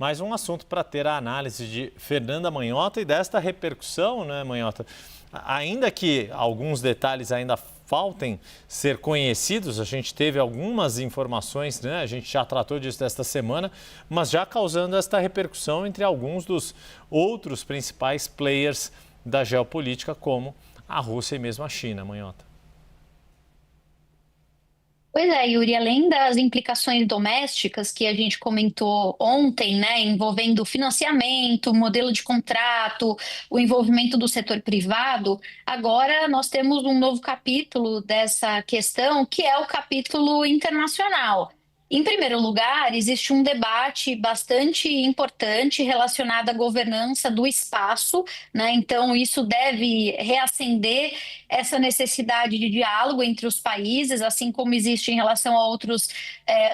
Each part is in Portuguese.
Mais um assunto para ter a análise de Fernanda Manhota e desta repercussão, né, Manhota? Ainda que alguns detalhes ainda faltem ser conhecidos, a gente teve algumas informações, né? A gente já tratou disso desta semana, mas já causando esta repercussão entre alguns dos outros principais players da geopolítica, como a Rússia e mesmo a China, Manhota. Pois é, Yuri, além das implicações domésticas que a gente comentou ontem, né, envolvendo financiamento, modelo de contrato, o envolvimento do setor privado, agora nós temos um novo capítulo dessa questão, que é o capítulo internacional. Em primeiro lugar, existe um debate bastante importante relacionado à governança do espaço, né? Então, isso deve reacender essa necessidade de diálogo entre os países, assim como existe em relação a outros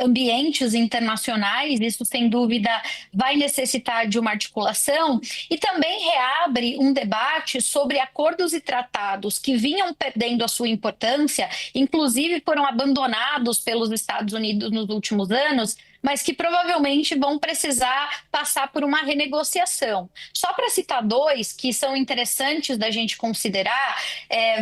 ambientes internacionais. Isso, sem dúvida, vai necessitar de uma articulação e também reabre um debate sobre acordos e tratados que vinham perdendo a sua importância, inclusive foram abandonados pelos Estados Unidos nos últimos anos, mas que provavelmente vão precisar passar por uma renegociação. Só para citar dois que são interessantes da gente considerar,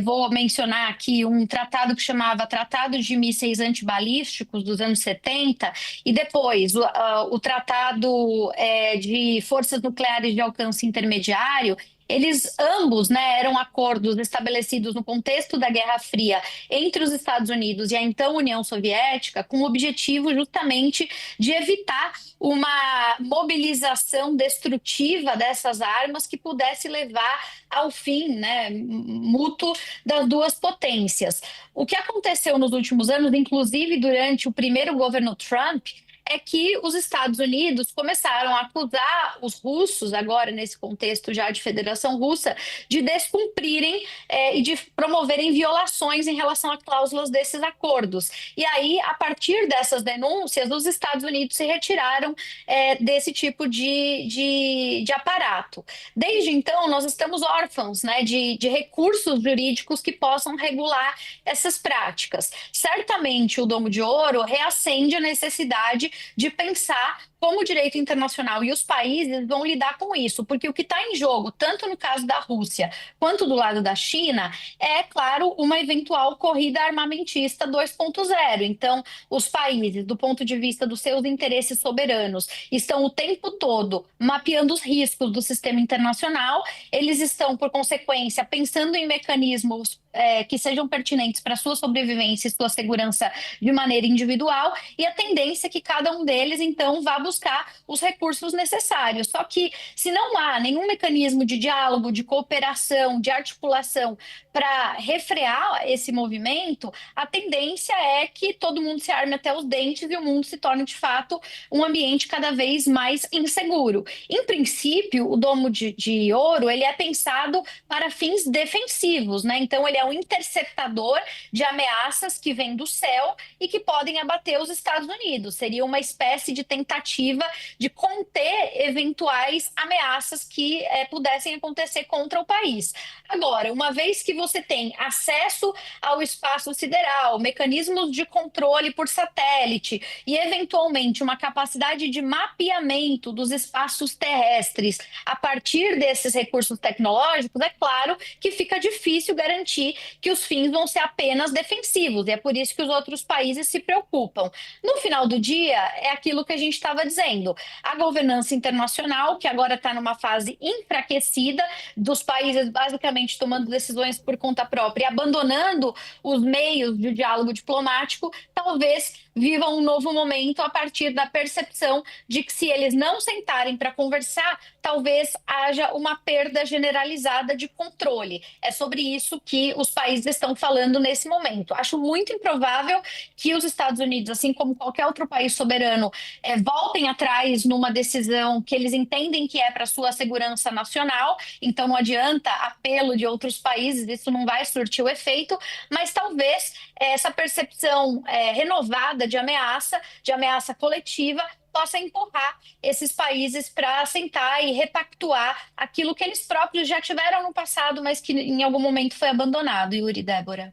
vou mencionar aqui um tratado que chamava Tratado de Mísseis Antibalísticos dos anos 70, e depois o Tratado de Forças Nucleares de Alcance Intermediário. Eles ambos, né, eram acordos estabelecidos no contexto da Guerra Fria entre os Estados Unidos e a então União Soviética, com o objetivo justamente de evitar uma mobilização destrutiva dessas armas que pudesse levar ao fim, né, mútuo das duas potências. O que aconteceu nos últimos anos, inclusive durante o primeiro governo Trump, é que os Estados Unidos começaram a acusar os russos, agora nesse contexto já de Federação Russa, de descumprirem e de promoverem violações em relação a cláusulas desses acordos. E aí, a partir dessas denúncias, os Estados Unidos se retiraram desse tipo de aparato. Desde então, nós estamos órfãos, né, de recursos jurídicos que possam regular essas práticas. Certamente, o Domo de Ouro reacende a necessidade de pensar como o direito internacional e os países vão lidar com isso, porque o que está em jogo, tanto no caso da Rússia quanto do lado da China, é, claro, uma eventual corrida armamentista 2.0. Então, os países, do ponto de vista dos seus interesses soberanos, estão o tempo todo mapeando os riscos do sistema internacional, eles estão, por consequência, pensando em mecanismos que sejam pertinentes para a sua sobrevivência e sua segurança de maneira individual, e a tendência é que cada um deles, então, vá buscar os recursos necessários. Só que, se não há nenhum mecanismo de diálogo, de cooperação, de articulação para refrear esse movimento, a tendência é que todo mundo se arme até os dentes e o mundo se torne, de fato, um ambiente cada vez mais inseguro. Em princípio, o Domo de Ouro ele é pensado para fins defensivos, né? Então, ele é um interceptador de ameaças que vêm do céu e que podem abater os Estados Unidos. Seria uma espécie de tentativa de conter eventuais ameaças que pudessem acontecer contra o país. Agora, uma vez que você tem acesso ao espaço sideral, mecanismos de controle por satélite e, eventualmente, uma capacidade de mapeamento dos espaços terrestres a partir desses recursos tecnológicos, é claro que fica difícil garantir que os fins vão ser apenas defensivos, e é por isso que os outros países se preocupam. No final do dia, é aquilo que a gente estava dizendo, a governança internacional, que agora está numa fase enfraquecida, dos países basicamente tomando decisões por conta própria e abandonando os meios de diálogo diplomático, talvez vivam um novo momento a partir da percepção de que, se eles não sentarem para conversar, talvez haja uma perda generalizada de controle. É sobre isso que os países estão falando nesse momento. Acho muito improvável que os Estados Unidos, assim como qualquer outro país soberano, voltem atrás numa decisão que eles entendem que é para sua segurança nacional. Então, não adianta apelo de outros países, isso não vai surtir o efeito, mas talvez essa percepção renovada de ameaça coletiva, possa empurrar esses países para sentar e repactuar aquilo que eles próprios já tiveram no passado, mas que em algum momento foi abandonado, Yuri, Débora.